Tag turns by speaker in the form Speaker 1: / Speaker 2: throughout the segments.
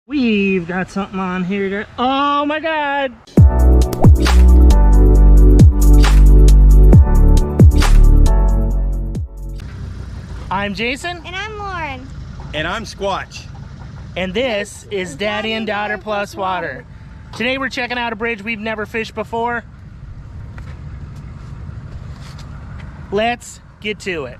Speaker 1: We've got something on here. Oh my God! I'm Jason.
Speaker 2: And I'm Lauren.
Speaker 3: And I'm Squatch.
Speaker 1: And this is Daddy and Daughter Plus Water. Today we're checking out a bridge we've never fished before. Let's get to it.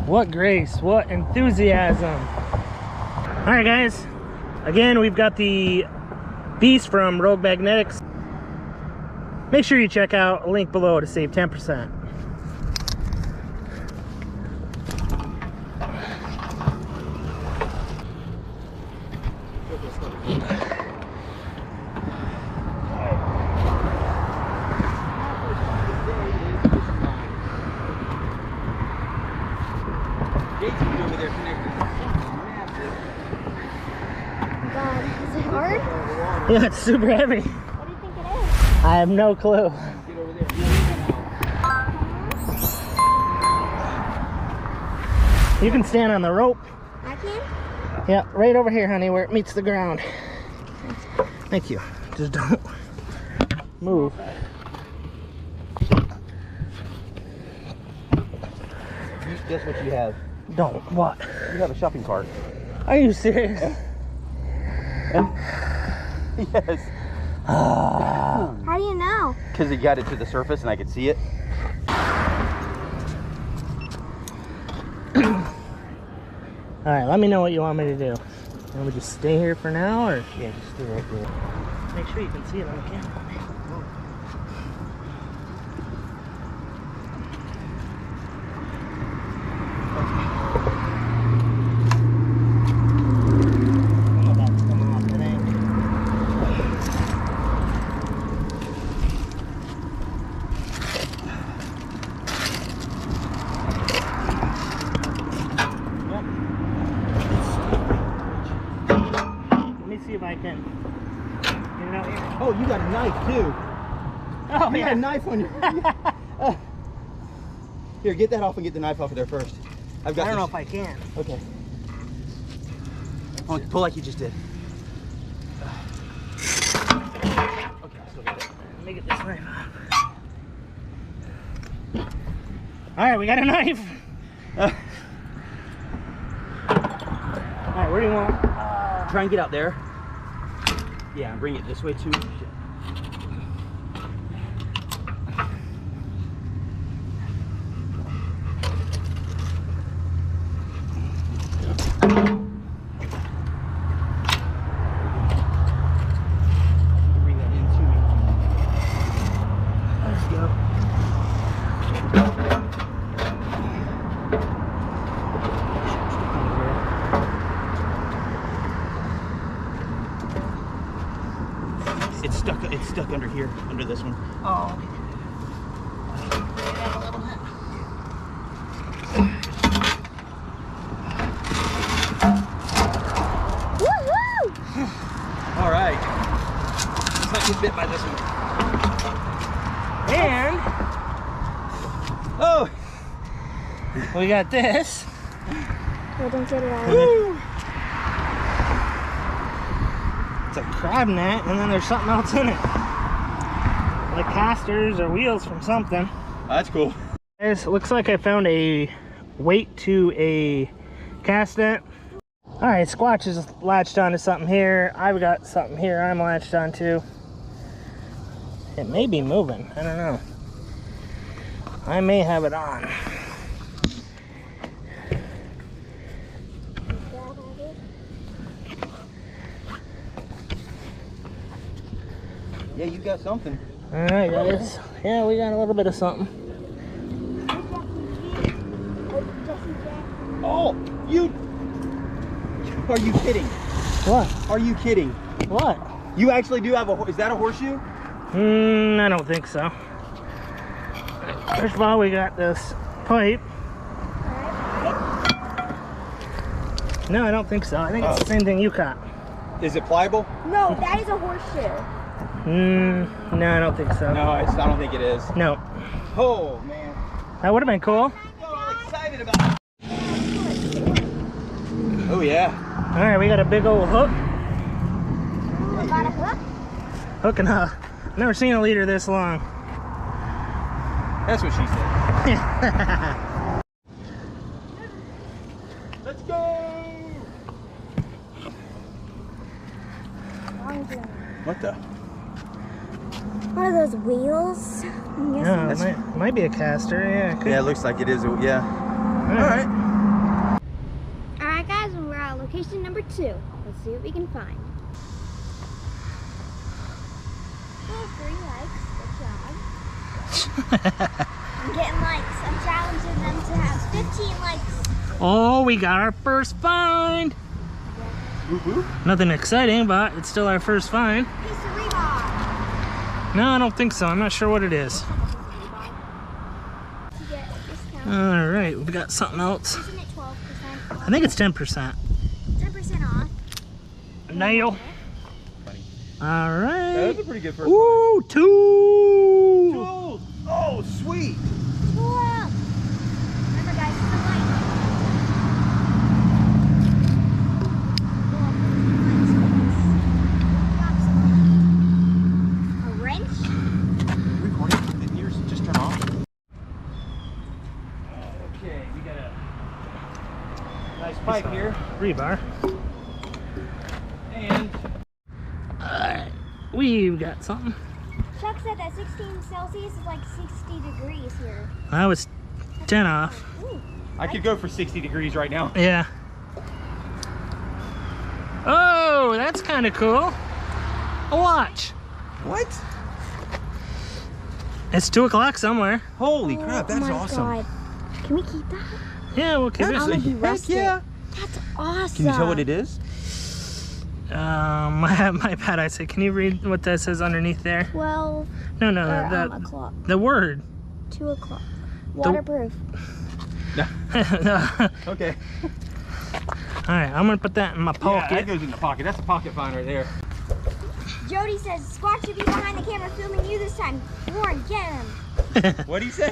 Speaker 1: What grace, what enthusiasm. All right, guys. Again, we've got the Beast from Rogue Magnetics. Make sure you check out a link below to save 10%.
Speaker 2: God, is it hard?
Speaker 1: Yeah, it's super heavy.
Speaker 2: What do you think it is?
Speaker 1: I have no clue. You can stand on the rope.
Speaker 2: I can?
Speaker 1: Yeah, right over here, honey, where it meets the ground. Thank you. Just don't move.
Speaker 3: Guess what you have?
Speaker 1: Don't. What?
Speaker 3: You have a shopping cart.
Speaker 1: Are you serious?
Speaker 3: Yes.
Speaker 2: How do you know?
Speaker 3: Because it got it to the surface and I could see it.
Speaker 1: All right, let me know what you want me to do. Want me to just stay here for now, or?
Speaker 3: Yeah, just stay right there.
Speaker 1: Make sure you can see it on the camera. I'm about to come off, I think. Let me see if I can get it out here.
Speaker 3: Oh, you got a knife too.
Speaker 1: Oh,
Speaker 3: You
Speaker 1: yeah.
Speaker 3: got a knife on your. Here, get that off and get the knife off of there first. I've got.
Speaker 1: I don't know
Speaker 3: this.
Speaker 1: if I can.
Speaker 3: Okay. Oh, pull like you just did. Okay, I still got it.
Speaker 1: Let me get this knife off. All right, we got a knife. All right, where do you want?
Speaker 3: Try and get out there. Yeah, and bring it this way too. Shit. Bring that in to me.
Speaker 1: Let's go.
Speaker 3: It's stuck under here, under this one.
Speaker 1: Oh.
Speaker 2: Woohoo!
Speaker 3: All right. It's not get bit by this one.
Speaker 1: And
Speaker 3: Oh!
Speaker 1: we got this.
Speaker 2: Well, don't get it out.
Speaker 3: Woo!
Speaker 1: It's a crab net, and then there's something else in it. Like casters or wheels from something.
Speaker 3: That's cool.
Speaker 1: Guys, it looks like I found a weight to a cast net. All right, Squatch is latched onto something here. I've got something here I'm latched onto. It may be moving, I don't know. I may have it on.
Speaker 3: Yeah, you got something.
Speaker 1: All right, guys. Yeah, we got a little bit of something.
Speaker 3: Oh, you... Are you kidding?
Speaker 1: What?
Speaker 3: Are you kidding?
Speaker 1: What?
Speaker 3: You actually do have a... Is that a horseshoe?
Speaker 1: I don't think so. First of all, we got this pipe. No, I don't think so. I think it's the same thing you caught.
Speaker 3: Is it pliable?
Speaker 2: No, that is a horseshoe.
Speaker 1: No, I don't think so.
Speaker 3: No, I don't think it is.
Speaker 1: No.
Speaker 3: Oh, man.
Speaker 1: That would have been cool.
Speaker 3: I'm all excited about it. Oh yeah.
Speaker 1: All right, we got a big old hook.
Speaker 2: Ooh, got a hook?
Speaker 1: Hooking up. Never seen a leader this long.
Speaker 3: That's what she said. Let's go. What the?
Speaker 2: One of those wheels? I'm guessing.
Speaker 1: No, it might be a caster. Yeah, it could.
Speaker 3: Yeah, it looks like it is. Yeah. All right.
Speaker 2: Alright guys, we're at location number 2. Let's see what we can find. Oh, 3 likes. Good job. I'm getting likes. I'm challenging them to have 15 likes.
Speaker 1: Oh, we got our first find. Nothing exciting, but it's still our first find.
Speaker 2: Piece of rebar.
Speaker 1: No, I don't think so. I'm not sure what it is.
Speaker 2: You get a discount.
Speaker 1: All right, we've got something else.
Speaker 2: Isn't it 12% off?
Speaker 1: I think it's 10%.
Speaker 2: 10% off.
Speaker 1: Nail. All right.
Speaker 3: That was a pretty good first
Speaker 1: Ooh, 2.
Speaker 3: Tools. Oh, sweet.
Speaker 2: Cool. Remember guys, it's the light. A wrench?
Speaker 3: Recording. Did yours just turn off? Okay, we got a nice pipe here.
Speaker 1: Rebar.
Speaker 3: And
Speaker 1: Alright, we've got something.
Speaker 2: Chuck said that 16 Celsius is like 60 degrees here.
Speaker 1: That was 10 off.
Speaker 2: Ooh.
Speaker 3: I could go for 60 degrees right now.
Speaker 1: Yeah. Oh, that's kind of cool. A watch.
Speaker 3: What?
Speaker 1: It's 2 o'clock somewhere.
Speaker 3: Holy crap, that is
Speaker 2: my
Speaker 3: awesome.
Speaker 2: God. Can we keep that?
Speaker 1: Yeah, we'll keep
Speaker 2: I'm
Speaker 1: it.
Speaker 2: gonna be
Speaker 3: Heck
Speaker 2: rusted.
Speaker 3: yeah.
Speaker 2: That's awesome.
Speaker 3: Can you tell what it is?
Speaker 1: My bad. I said, can you read what that says underneath there?
Speaker 2: 12
Speaker 1: No, no,
Speaker 2: o'clock.
Speaker 1: the word.
Speaker 2: 2 o'clock. Waterproof.
Speaker 1: No.
Speaker 3: Okay.
Speaker 1: All right, I'm gonna put that in my
Speaker 3: Yeah,
Speaker 1: pocket.
Speaker 3: that goes in the pocket. That's a pocket find right there.
Speaker 2: Jody says, Squatch should be behind the camera filming you this time. Lauren, get him.
Speaker 3: What do you say?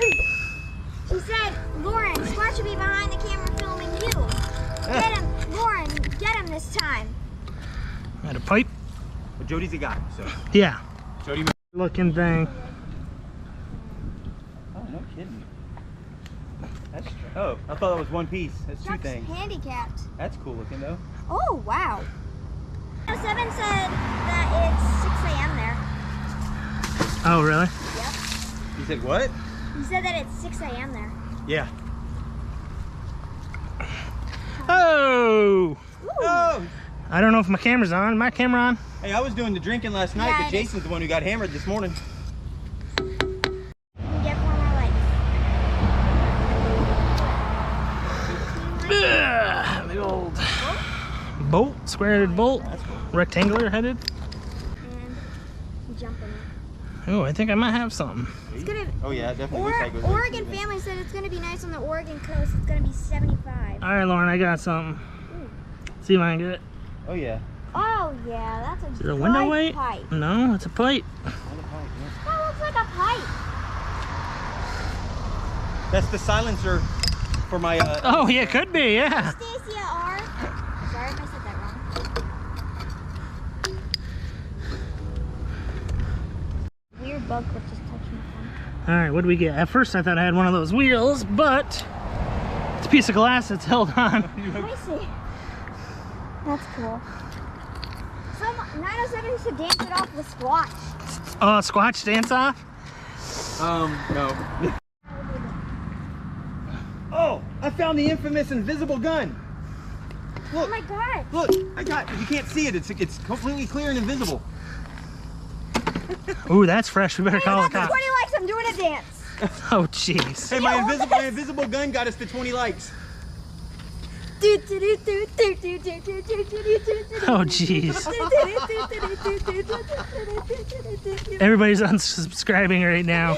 Speaker 2: She said, Lauren, Squatch should be behind the camera filming you. Get him. Lauren, get him this time.
Speaker 1: Got a pipe.
Speaker 3: Well, Jody's a guy, so.
Speaker 1: Yeah.
Speaker 3: Jody.
Speaker 1: Looking thing.
Speaker 3: Oh, no kidding. That's oh, I thought that was one piece. That's two
Speaker 2: Chuck's
Speaker 3: things.
Speaker 2: handicapped.
Speaker 3: That's cool looking though.
Speaker 2: Oh, wow. 7 said that it's 6 a.m. there.
Speaker 1: Oh, really?
Speaker 2: Yep.
Speaker 3: You said what?
Speaker 2: He said that it's 6 a.m. there.
Speaker 3: Yeah.
Speaker 1: Oh!
Speaker 3: Oh!
Speaker 1: I don't know if my camera's on. My camera on?
Speaker 3: Hey, I was doing the drinking last night,
Speaker 2: Yeah,
Speaker 3: but
Speaker 2: it is.
Speaker 3: Jason's the one who got hammered this morning.
Speaker 2: We get 4 more likes.
Speaker 1: Ugh, big old bolt, square-headed bolt,
Speaker 3: That's cool.
Speaker 1: rectangular headed.
Speaker 2: And jumping it.
Speaker 1: Oh, I think I might have something.
Speaker 2: It's gonna.
Speaker 3: Oh yeah, it definitely looks like it was
Speaker 2: Oregon family said it's gonna be nice on the Oregon coast. It's gonna be 75.
Speaker 1: All right, Lauren, I got something. See if I can get it.
Speaker 3: Oh yeah.
Speaker 2: Oh yeah, that's a.
Speaker 1: Is it a window
Speaker 2: dry
Speaker 1: weight?
Speaker 2: pipe.
Speaker 1: No, it's a pipe.
Speaker 2: That looks like a pipe.
Speaker 3: That's the silencer for my
Speaker 1: Oh, yeah, it could be, yeah.
Speaker 2: Stacia R. Sorry if I said that wrong. Weird bug that just touched my phone.
Speaker 1: All right, what do we get? At first, I thought I had one of those wheels, but it's a piece of glass that's held on.
Speaker 2: Let me see. That's cool. Some 907 used to dance it off with Squatch.
Speaker 1: Oh, Squatch dance off?
Speaker 3: no. Oh, I found the infamous invisible gun.
Speaker 2: Oh
Speaker 3: Look,
Speaker 2: my God.
Speaker 3: look, I got, you can't see it. It's completely clear and invisible.
Speaker 1: Ooh, that's fresh. We better
Speaker 2: Hey,
Speaker 1: call the
Speaker 2: that's
Speaker 1: cops.
Speaker 2: 20 likes. I'm doing a dance.
Speaker 1: Oh, jeez.
Speaker 3: Hey, my invisible gun got us to 20 likes.
Speaker 1: Oh, jeez. Everybody's unsubscribing right now.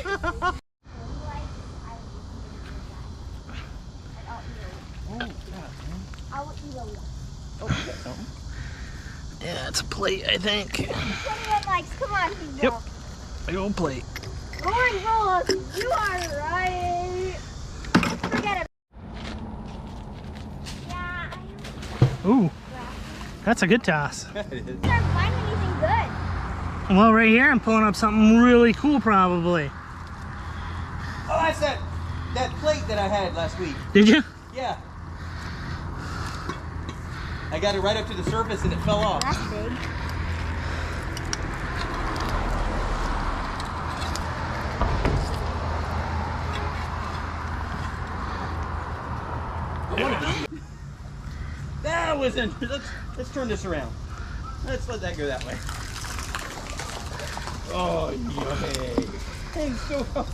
Speaker 1: Yeah, it's a plate, I think.
Speaker 2: 21 likes. Come on, people.
Speaker 1: Yep. Big old plate.
Speaker 2: Lauren Rose, you are right. Forget it. Yeah,
Speaker 1: Ooh, that's a good toss.
Speaker 3: It is.
Speaker 2: I can't find anything good.
Speaker 1: Well, right here I'm pulling up something really cool probably.
Speaker 3: Oh, that's that plate that I had last week.
Speaker 1: Did you?
Speaker 3: Yeah. I got it right up to the surface and it fell off.
Speaker 2: That's big.
Speaker 3: That was in. Let's turn this around. Let's let that go that way. Oh, yay. Things go up.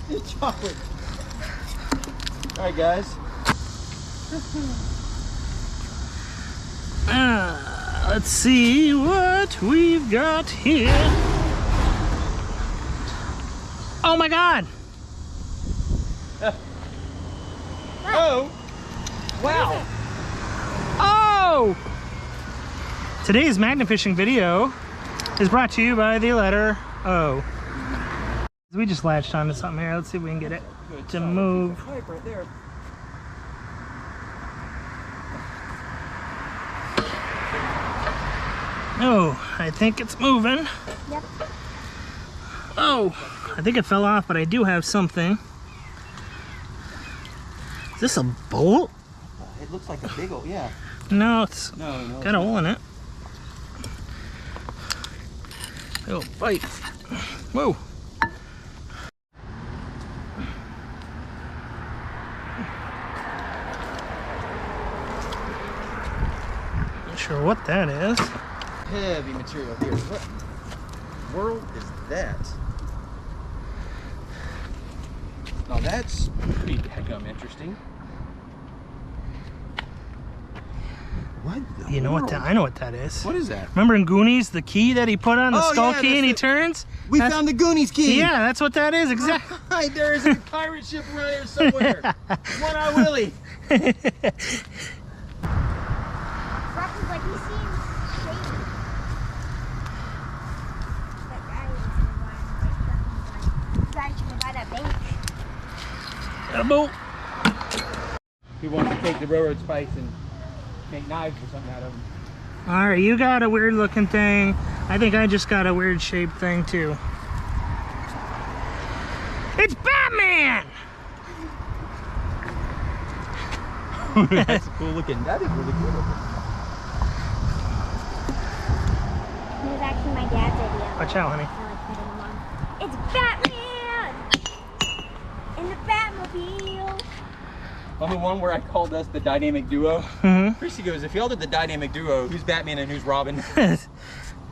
Speaker 3: It's chocolate. All right, guys.
Speaker 1: Let's see what we've got here. Oh my God!
Speaker 3: Oh! Wow!
Speaker 1: Oh! Today's magnet fishing video is brought to you by the letter O. We just latched onto something here. Let's see if we can get it to move.
Speaker 3: Pipe right there.
Speaker 1: Oh, I think it's moving.
Speaker 2: Yep.
Speaker 1: Oh, I think it fell off, but I do have something. Is this a bolt?
Speaker 3: It looks like a big old, yeah.
Speaker 1: No, it's
Speaker 3: No,
Speaker 1: got a hole in it. Oh, bite. Whoa. Not sure what that is.
Speaker 3: Heavy material here. What world is that? Now that's pretty heckum interesting. What the
Speaker 1: You know what
Speaker 3: world?
Speaker 1: that? I know what that is.
Speaker 3: What is that?
Speaker 1: Remember in Goonies, the key that he put on the
Speaker 3: Oh,
Speaker 1: skull
Speaker 3: yeah,
Speaker 1: key and he
Speaker 3: that's
Speaker 1: turns?
Speaker 3: We
Speaker 1: That's-
Speaker 3: found the Goonies key.
Speaker 1: Yeah, that's what that is. Exactly.
Speaker 3: There is a pirate ship around here somewhere. One-Eye Willie.
Speaker 2: Rock was like, he seems shady. That guy is the guy should go buy that bank.
Speaker 1: A boat.
Speaker 3: He wants to take the railroad spikes and make knives or something out of them.
Speaker 1: All right, you got a weird looking thing. I think I just got a weird shaped thing too. It's Batman!
Speaker 3: That's cool looking. That is really cool looking.
Speaker 2: It was actually my dad's idea.
Speaker 1: Watch out, honey.
Speaker 2: I like putting them on. It's Batman! In the Batmobile!
Speaker 3: On the one where I called us the dynamic duo,
Speaker 1: Mm-hmm.
Speaker 3: Chrissy goes, if y'all did the dynamic duo, who's Batman and who's Robin?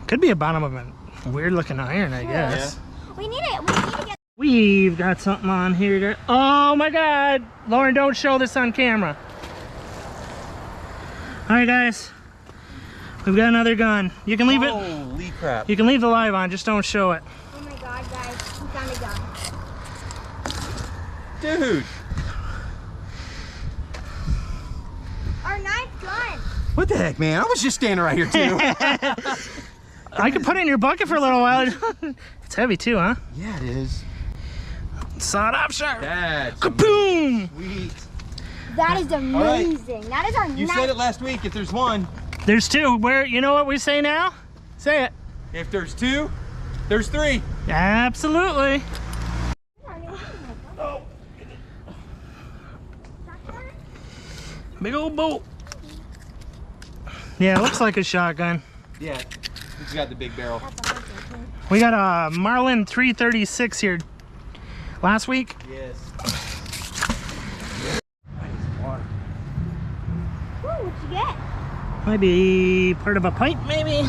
Speaker 1: Could be a bottom of a weird looking iron, I guess.
Speaker 2: We need it. We need to get.
Speaker 1: We've got something on here. Oh my God. Lauren, don't show this on camera. All right, guys. We've got another gun. You can leave it.
Speaker 3: Holy crap.
Speaker 1: You can leave the live on, just don't show it.
Speaker 2: Oh my God, guys! We found a gun.
Speaker 3: Dude.
Speaker 2: Our ninth gun.
Speaker 3: What the heck, man? I was just standing right here, too.
Speaker 1: I could put it in your bucket for a little while. It's heavy too, huh?
Speaker 3: Yeah, it is.
Speaker 1: Sawed off sharp.
Speaker 3: That's
Speaker 1: Kaboom!
Speaker 3: sweet.
Speaker 2: That is amazing. That is our
Speaker 3: You
Speaker 2: ninth.
Speaker 3: said it last week, if there's one.
Speaker 1: There's two. Where, you know what we say now? Say it.
Speaker 3: If there's two, there's three.
Speaker 1: Absolutely.
Speaker 3: Oh.
Speaker 1: Big old bolt. Yeah, it looks like a shotgun.
Speaker 3: Yeah, it's got the big barrel.
Speaker 1: We got a Marlin 336 here last week.
Speaker 3: Yes.
Speaker 2: Ooh, what'd you get?
Speaker 1: Might be part of a pipe, maybe?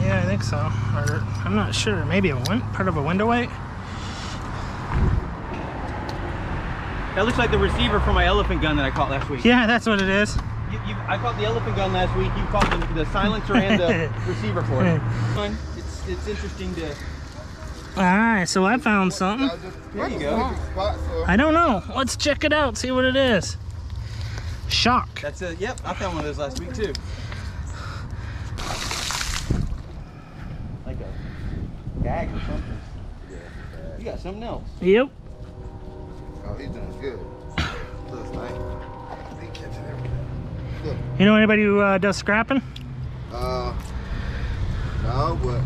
Speaker 1: Yeah, I think so. Or I'm not sure. Maybe part of a window weight.
Speaker 3: That looks like the receiver for my elephant gun that I caught last week.
Speaker 1: Yeah, that's what it is.
Speaker 3: I caught the elephant gun last week. You caught the silencer and the receiver for it. It's interesting to.
Speaker 1: All right, so I found something.
Speaker 3: There you go.
Speaker 1: I don't know. Let's check it out. See what it is. Shock.
Speaker 3: That's it. Yep, I found one of those last week too. Like a gag or something. You got something else.
Speaker 1: Yep.
Speaker 4: Oh, he's doing good. Looks like.
Speaker 1: You know anybody who does scrapping?
Speaker 4: No, but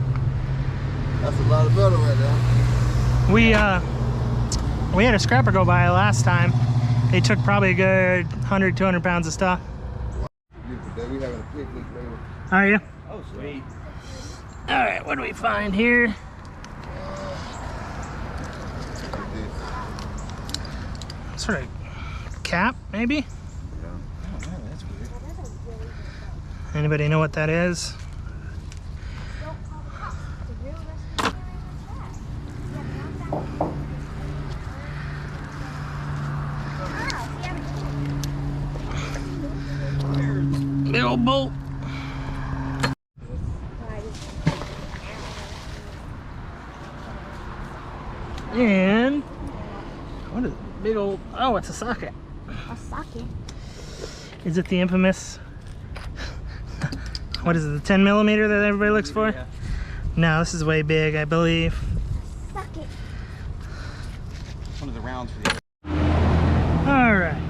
Speaker 4: that's a lot of metal right now.
Speaker 1: We had a scrapper go by last time. They took probably a good 100, 200 pounds of stuff.
Speaker 4: We having a picnic later.
Speaker 1: Are you?
Speaker 3: Oh, sweet.
Speaker 1: All right, what do we find here? Sort of cap, maybe?
Speaker 3: Oh, no, that's weird.
Speaker 1: Anybody know what that is? Big old bolt. And what is it? Big old, oh, it's a socket.
Speaker 2: A socket.
Speaker 1: Is it the infamous, what is it, the 10 millimeter that everybody looks for?
Speaker 3: Yeah.
Speaker 1: No, this is way big, I believe.
Speaker 2: Socket.
Speaker 3: One of the rounds for the
Speaker 1: All right,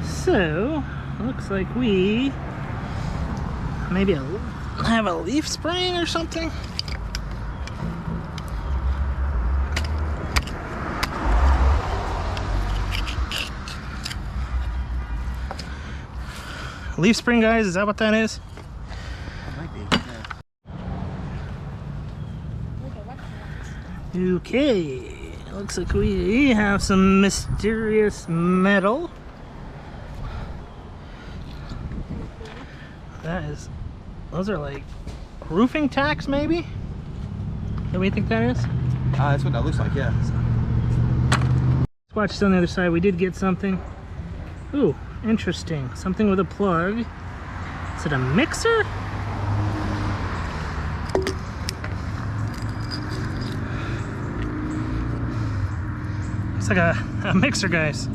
Speaker 1: so looks like we maybe have a leaf spring or something. Leaf spring, guys, is that what that is?
Speaker 3: might be. Yeah.
Speaker 1: Okay, looks like we have some mysterious metal. Those are like roofing tacks, maybe? What do we think that is?
Speaker 3: That's what that looks like, yeah.
Speaker 1: Watch on the other side, we did get something. Ooh, interesting. Something with a plug. Is it a mixer? It's like a mixer, guys.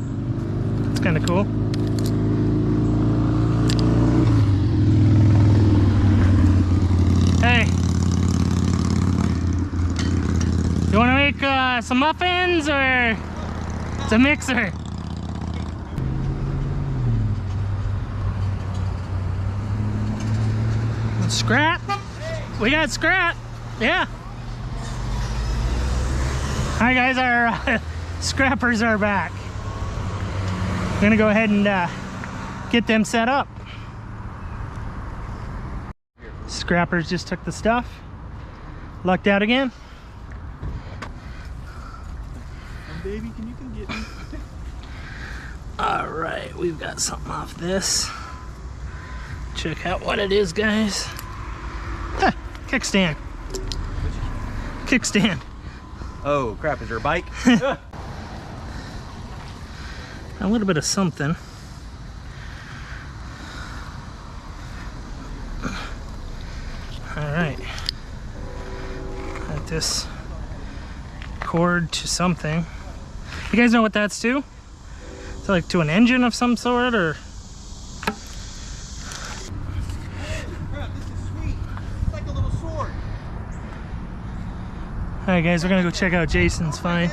Speaker 1: It's kind of cool. Hey, you want to make some muffins, or it's a mixer? Scrap? We got scrap. Yeah. Hi guys, our scrappers are back. I'm gonna go ahead and get them set up. Scrappers just took the stuff. Lucked out again.
Speaker 3: Baby, can you come get me?
Speaker 1: All right, we've got something off this. Check out what it is, guys. Ah, kickstand. Kickstand.
Speaker 3: Oh crap, is there a bike?
Speaker 1: A little bit of something. All right. Got this cord to something. You guys know what that's to? Is it like to an engine of some sort, or?
Speaker 3: Crap, this is sweet. It's like a little sword.
Speaker 1: All right, guys, we're gonna go check out Jason's find.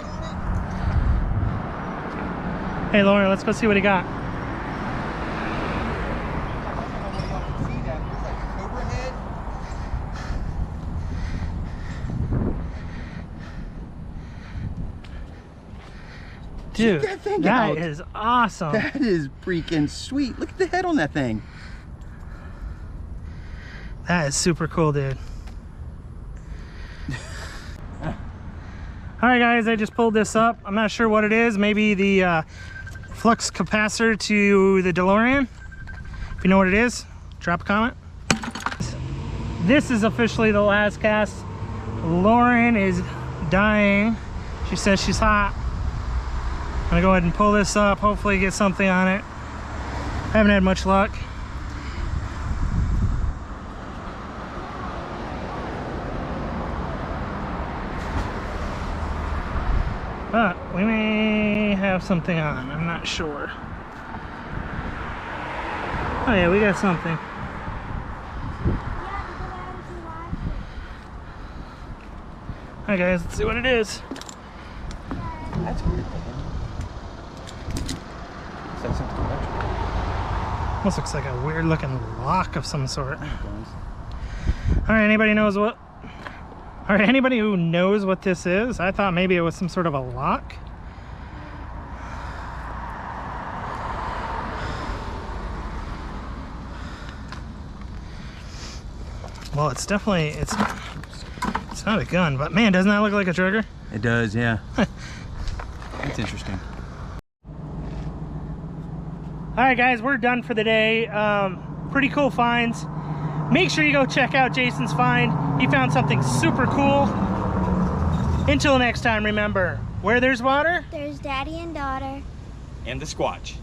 Speaker 1: Hey, Lauren, let's go see what he got.
Speaker 3: See that? It's like a cobra head.
Speaker 1: Dude,
Speaker 3: that thing
Speaker 1: that
Speaker 3: out.
Speaker 1: is awesome.
Speaker 3: That is freaking sweet. Look at the head on that thing.
Speaker 1: That is super cool, dude. All right, guys, I just pulled this up. I'm not sure what it is. Maybe the flux capacitor to the DeLorean. If you know what it is, drop a comment. This is officially the last cast. Lauren is dying. She says she's hot. I'm gonna go ahead and pull this up, hopefully get something on it. Haven't had much luck. But we may have something on, I'm not sure. Oh yeah, we got something. Alright guys, let's see what it is.
Speaker 3: That's weird. Is that something electrical?
Speaker 1: Almost looks like a weird looking lock of some sort. All right, anybody who knows what this is? I thought maybe it was some sort of a lock. Well, it's definitely, it's not a gun, but man, doesn't that look like a trigger?
Speaker 3: It does, yeah. That's interesting.
Speaker 1: All right, guys, we're done for the day. Pretty cool finds. Make sure you go check out Jason's find. He found something super cool. Until next time, remember, where there's water,
Speaker 2: There's daddy and daughter.
Speaker 3: And the Squatch.